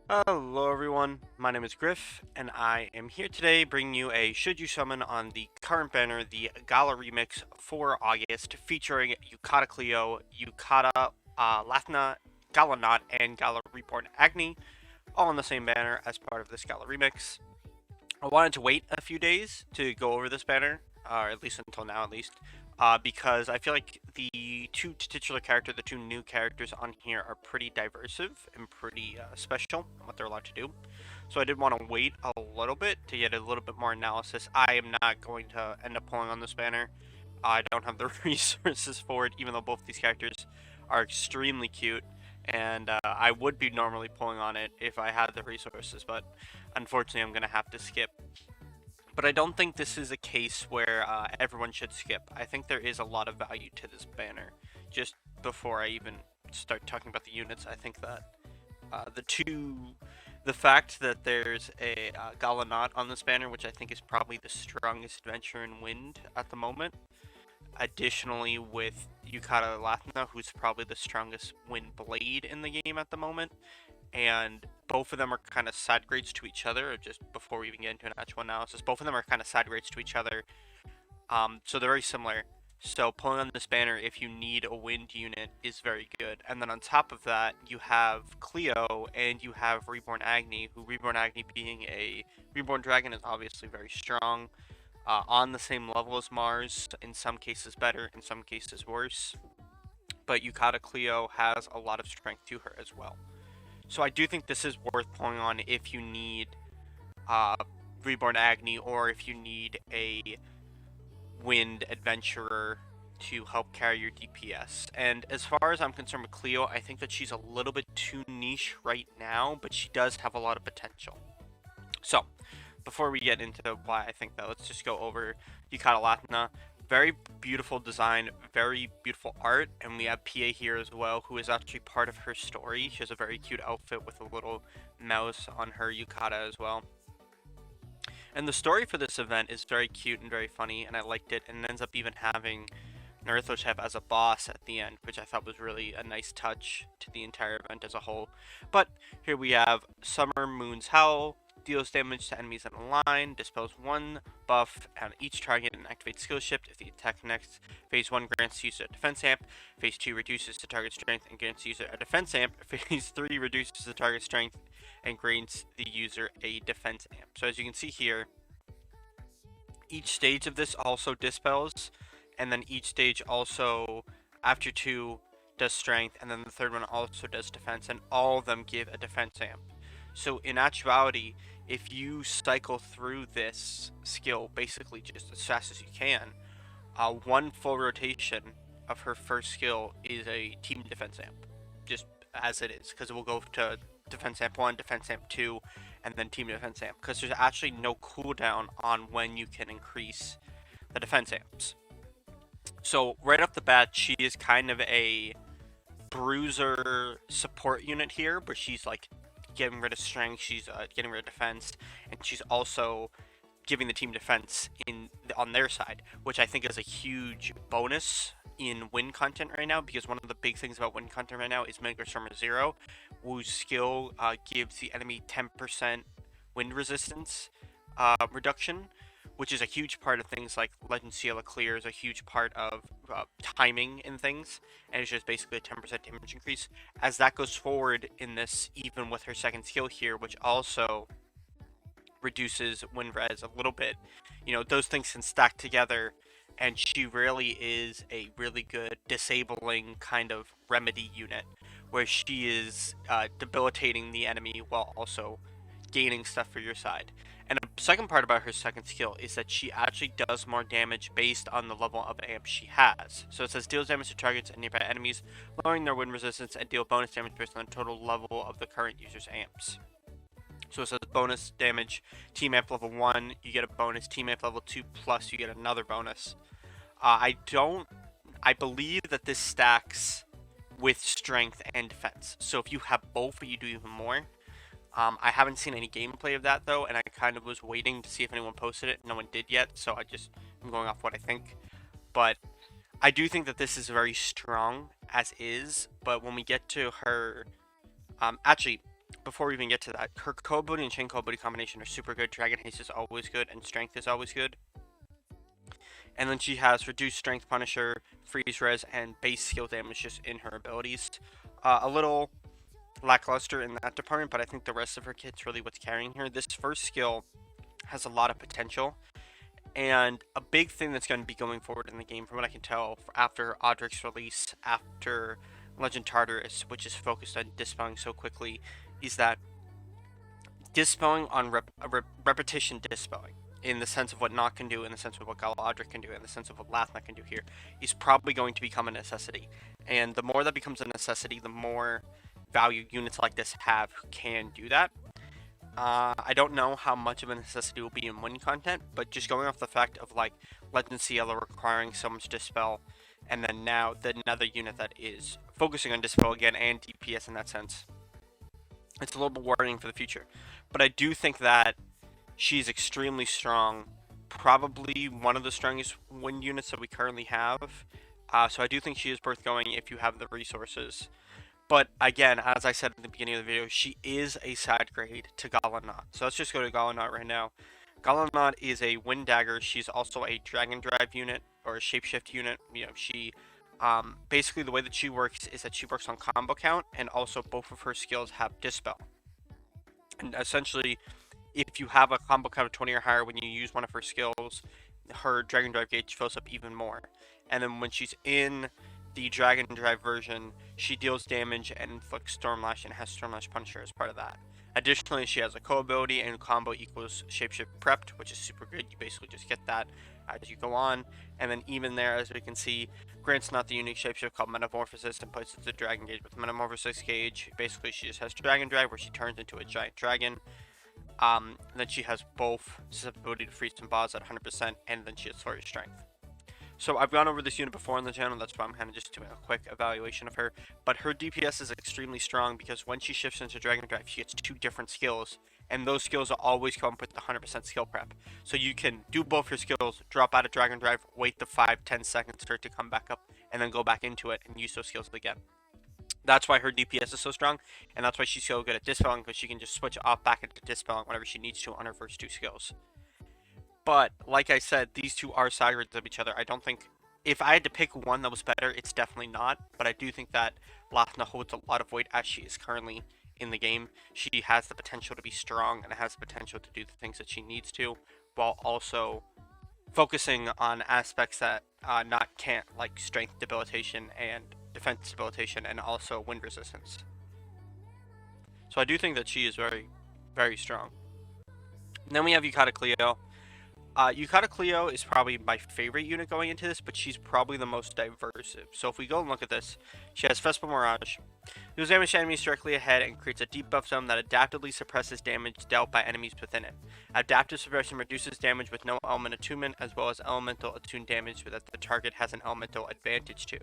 Hello everyone, my name is Griff, and I am here today bringing you a Should You Summon on the current banner, the Gala Remix for August, featuring Yukata Cleo, Yukata Lathna, Gallant, and Gala Reborn Agni, all on the same banner as part of this Gala Remix. I wanted to wait a few days to go over this banner, or at least until now at least, because I feel like the the two new characters on here are pretty diversive and pretty special in what they're allowed to do. So I did want to wait a little bit to get a little bit more analysis. I am not going to end up pulling on this banner. I don't have the resources for it, even though both these characters are extremely cute, and I would be normally pulling on it if I had the resources, but unfortunately I'm going to have to skip. But I don't think this is a case where everyone should skip. I think there is a lot of value to this banner. Just before I even start talking about the units, I think that the fact that there's a Gallant on this banner, which I think is probably the strongest adventure in Wind at the moment. Additionally, with Yukata Lathna, who's probably the strongest Wind Blade in the game at the moment, and both of them are kind of side grades to each other. Just before we even get into an actual analysis, both of them are kind of side grades to each other, so they're very similar. So pulling on this banner if you need a wind unit is very good. And then on top of that, you have Cleo and you have Reborn Agni, who Reborn Agni being a Reborn Dragon is obviously very strong. On the same level as Mars, in some cases better, in some cases worse. But Yukata Cleo has a lot of strength to her as well. So I do think this is worth pulling on if you need uh, Reborn Agni or if you need a Wind Adventurer to help carry your DPS. And as far as I'm concerned with Cleo, I think that she's a little bit too niche right now, but she does have a lot of potential. So, before we get into why I think that, let's just go over Yukata Lathna. Very beautiful design, very beautiful art, and we have PA here as well, who is actually part of her story. She has a very cute outfit with a little mouse on her Yukata as well. And the story for this event is very cute and very funny, and I liked it, and it ends up even having Naruto as a boss at the end, which I thought was really a nice touch to the entire event as a whole. But here we have Summer Moon's Howl, deals damage to enemies in a line, dispels one buff on each target and activates skill shift if the attack connects. Phase 1 grants the user a defense amp, Phase 2 reduces the target strength and grants the user a defense amp, Phase 3 reduces the target strength and grants the user a defense amp. So as you can see here, each stage of this also dispels, and then each stage also, after 2, does strength, and then the third one also does defense, and all of them give a defense amp. So in actuality, if you cycle through this skill basically just as fast as you can, one full rotation of her first skill is a team defense amp, just as it is, because it will go to defense amp 1, defense amp 2, and then team defense amp, because there's actually no cooldown on when you can increase the defense amps. So right off the bat, she is kind of a bruiser support unit here, where she's like getting rid of strength, she's getting rid of defense, and she's also giving the team defense on their side, which I think is a huge bonus in win content right now, because one of the big things about win content right now is Mega Stormer Zero, whose skill gives the enemy 10% wind resistance reduction, which is a huge part of things like Legend Ciela Clear, is a huge part of timing in things, and it's just basically a 10% damage increase. As that goes forward in this, even with her second skill here, which also reduces wind res a little bit, those things can stack together, and she really is a really good disabling kind of remedy unit, where she is debilitating the enemy while also gaining stuff for your side. And a second part about her second skill is that she actually does more damage based on the level of amp she has. So it says deals damage to targets and nearby enemies, lowering their wind resistance, and deal bonus damage based on the total level of the current user's amps. So it says bonus damage, team amp level 1, you get a bonus, team amp level 2 plus you get another bonus. I believe that this stacks with strength and defense. So if you have both, you do even more. I haven't seen any gameplay of that though, and I kind of was waiting to see if anyone posted it. No one did yet, so I'm going off what I think. But I do think that this is very strong as is, but when we get to her, actually, before we even get to that, her Code Booty and Chain Code Booty combination are super good. Dragon Haste is always good, and Strength is always good. And then she has Reduced Strength Punisher, Freeze Res, and base skill damage just in her abilities. A little lackluster in that department, but I think the rest of her kit's really what's carrying her. This first skill has a lot of potential, and a big thing that's going to be going forward in the game, from what I can tell, after Audric's release, after Legend Tartarus, which is focused on dispelling so quickly, is that dispelling on repetition dispelling, in the sense of what Noct can do, in the sense of what Gala Audric can do, in the sense of what Lathna can do here, is probably going to become a necessity. And the more that becomes a necessity, the more value units like this have who can do that. I don't know how much of a necessity will be in win content, but just going off the fact of like Legend Cielo requiring so much dispel, and then now another unit that is focusing on dispel again and DPS in that sense, it's a little bit worrying for the future. But I do think that she's extremely strong, probably one of the strongest win units that we currently have. So I do think she is worth going if you have the resources. But again, as I said at the beginning of the video, she is a side grade to Gallant. So let's just go to Gallant right now. Gallant is a Wind Dagger. She's also a Dragon Drive unit, or a Shapeshift unit. You know, she basically the way that she works is that she works on combo count, and also both of her skills have Dispel. And essentially, if you have a combo count of 20 or higher when you use one of her skills, her Dragon Drive gauge fills up even more. And then when she's in the Dragon Drive version, she deals damage and inflicts Stormlash and has Stormlash Punisher as part of that. Additionally, she has a co-ability, and combo equals Shapeshift Prepped, which is super good. You basically just get that as you go on. And then even there, as we can see, grants not the unique shapeshift called Metamorphosis and places the Dragon Gauge with Metamorphosis gauge. Basically, she just has Dragon Drive, where she turns into a giant dragon. Then she has both susceptibility to freeze and boss at 100%, and then she has Flurry Strength. So I've gone over this unit before on the channel, that's why I'm kind of just doing a quick evaluation of her. But her DPS is extremely strong because when she shifts into Dragon Drive, she gets 2 different skills, and those skills will always come with the 100% skill prep. So you can do both your skills, drop out of Dragon Drive, wait the 5-10 seconds for it to come back up, and then go back into it and use those skills again. That's why her DPS is so strong, and that's why she's so good at dispelling, because she can just switch off back into dispelling whenever she needs to on her first 2 skills. But, like I said, these two are side grades of each other. I don't think, if I had to pick one that was better, it's definitely not. But I do think that Lathna holds a lot of weight as she is currently in the game. She has the potential to be strong and has the potential to do the things that she needs to, while also focusing on aspects that not can't, like strength debilitation and defense debilitation, and also wind resistance. So I do think that she is very, very strong. And then we have Yukata Cleo. Yukata Cleo is probably my favorite unit going into this, but she's probably the most diverse. So if we go and look at this, she has Vespa Mirage. Deals damage to enemies directly ahead and creates a debuff zone that adaptively suppresses damage dealt by enemies within it. Adaptive suppression reduces damage with no element attunement, as well as elemental attuned damage that the target has an elemental advantage to.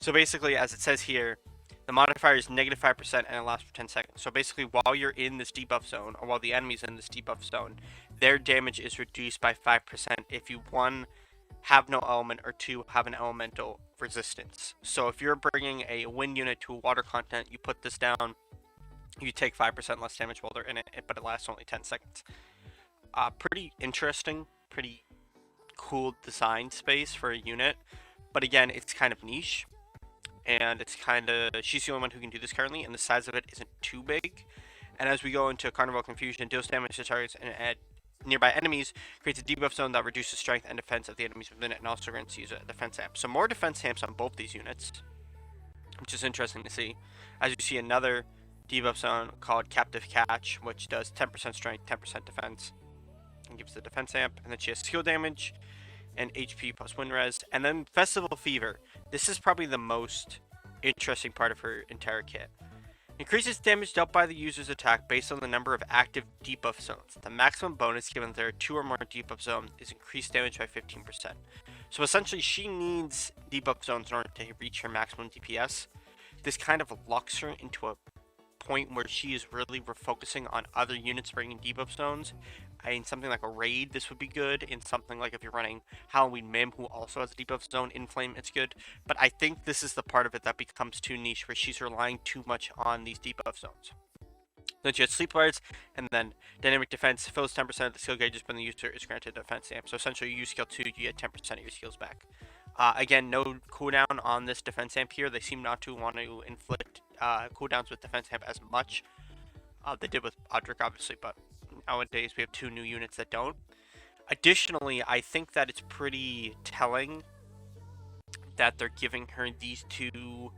So basically, as it says here, the modifier is -5% and it lasts for 10 seconds. So basically, while you're in this debuff zone, or while the enemy's in this debuff zone, their damage is reduced by 5% if you, 1, have no element, or 2, have an elemental resistance. So if you're bringing a wind unit to a water content, you put this down, you take 5% less damage while they're in it, but it lasts only 10 seconds. Pretty interesting, pretty cool design space for a unit, but again, it's kind of niche. And it's kind of, she's the only one who can do this currently, and the size of it isn't too big. And as we go into Carnival Confusion, deals damage to targets and at nearby enemies, creates a debuff zone that reduces strength and defense of the enemies within it, and also grants to use a defense amp. So more defense amps on both these units, which is interesting to see. As you see, another debuff zone called Captive Catch, which does 10% strength, 10% defense, and gives the defense amp. And then she has skill damage and HP plus wind res. And then Festival Fever. This is probably the most interesting part of her entire kit. Increases damage dealt by the user's attack based on the number of active debuff zones. The maximum bonus given there are 2 or more debuff zones is increased damage by 15%. So essentially, she needs debuff zones in order to reach her maximum DPS. This kind of locks her into a point where she is really refocusing on other units bringing debuff zones. In something like a raid, this would be good. In something like if you're running Halloween Mim, who also has a debuff zone in Flame, it's good. But I think this is the part of it that becomes too niche, where she's relying too much on these debuff zones. Then she has Sleep Guards, and then Dynamic Defense fills 10% of the skill gauges when the user is granted a defense amp. So essentially, you use skill 2, you get 10% of your skills back. Again, no cooldown on this defense amp here. They seem not to want to inflict cooldowns with defense amp as much. They did with Audric, obviously, but nowadays we have 2 new units that don't. Additionally, I think that it's pretty telling that they're giving her these 2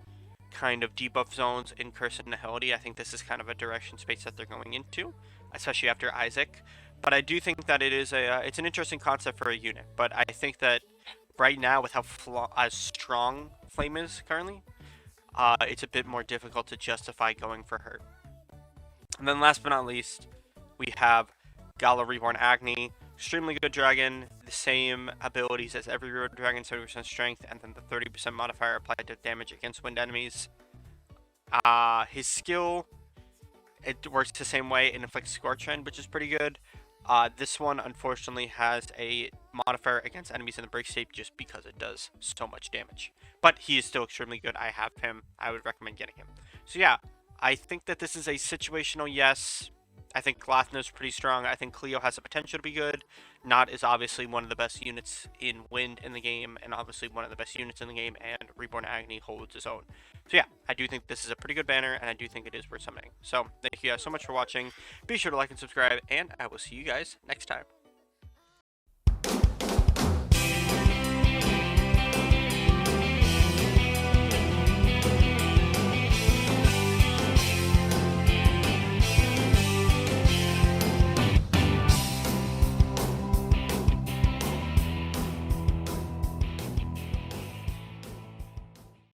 kind of debuff zones in Curse and Nihility. I think this is kind of a direction space that they're going into, especially after Isaac. But I do think that it's an interesting concept for a unit. But I think that right now, with how as strong Flame is currently, it's a bit more difficult to justify going for her. And then last but not least, we have Gala Reborn Agni. Extremely good dragon, the same abilities as every Reborn dragon, 70% strength, and then the 30% modifier applied to damage against wind enemies. His skill, it works the same way, it inflicts Scorch Trend, which is pretty good. This one, unfortunately, has a modifier against enemies in the break state just because it does so much damage. But he is still extremely good. I have him. I would recommend getting him. So yeah, I think that this is a situational yes. I think Lathna is pretty strong. I think Cleo has the potential to be good. Not is obviously one of the best units in Wind in the game, and obviously one of the best units in the game, and Reborn Agni holds its own. So yeah, I do think this is a pretty good banner, and I do think it is worth summoning. So thank you guys so much for watching. Be sure to like and subscribe, and I will see you guys next time.